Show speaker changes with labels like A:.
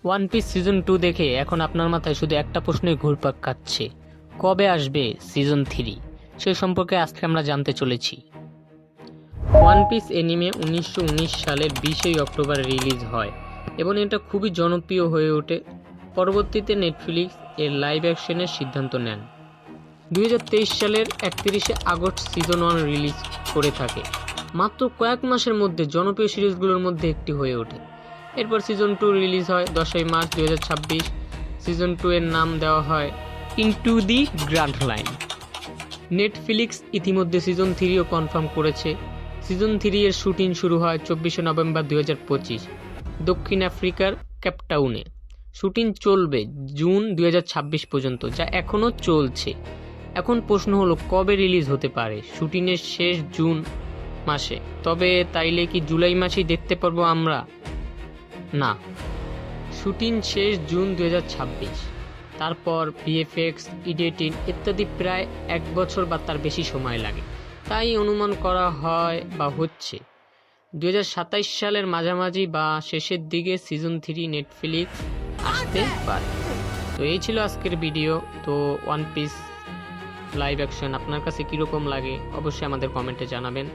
A: One piece season 2 দেখে এখন আপনার মাথায় শুধু একটা প্রশ্নই ঘুরপাক খাচ্ছে, কবে আসবে সিজন 3? সেই সম্পর্কে আজকে আমরা জানতে চলেছি। ওয়ান পিস এনিমে 1919 সালের 20 অক্টোবর রিলিজ হয় এবং এটা খুবই জনপ্রিয় হয়ে ওঠে। পরবর্তীতে নেটফ্লিক্স এর লাইভ অ্যাকশনের সিদ্ধান্ত নেন। 2023 সালের 31 আগস্ট সিজন 1 রিলিজ করে থাকে। মাত্র কয়েক মাসের মধ্যে জনপ্রিয় সিরিজগুলোর মধ্যে একটি হয়ে ওঠে। এরপর সিজন 2 রিলিজ হয় 10 মার্চ 2026। সিজন 2 এর নাম দেওয়া হয় ইনটু দি গ্র্যান্ড লাইন। নেটফ্লিক্স ইতিমধ্যে সিজন 3ও কনফার্ম করেছে। সিজন 3 এর শুটিং শুরু হয় 24 নভেম্বর 2025 দক্ষিণ আফ্রিকার কেপটাউনে। শুটিং চলবে জুন 2026 পর্যন্ত, যা এখনও চলছে। এখন প্রশ্ন হলো কবে রিলিজ হতে পারে? শুটিংয়ের শেষ জুন মাসে, তবে তাইলে কি জুলাই মাসেই দেখতে পারবো আমরা? না, শুটিং শেষ জুন 2026। তারপর ভিএফএক্স, এডিটিং ইত্যাদি প্রায় 1 বছর বা তার বেশি সময় লাগে। তাই অনুমান করা হয় বা হচ্ছে 2027 সালের মাঝামাঝি বা শেষের দিকে সিজন 3 নেটফ্লিক্স আসতে পারে। তো এই ছিল আজকের ভিডিও। তো ওয়ান পিস লাইভ অ্যাকশন আপনার কাছে কীরকম লাগে অবশ্যই আমাদের কমেন্টে জানাবেন।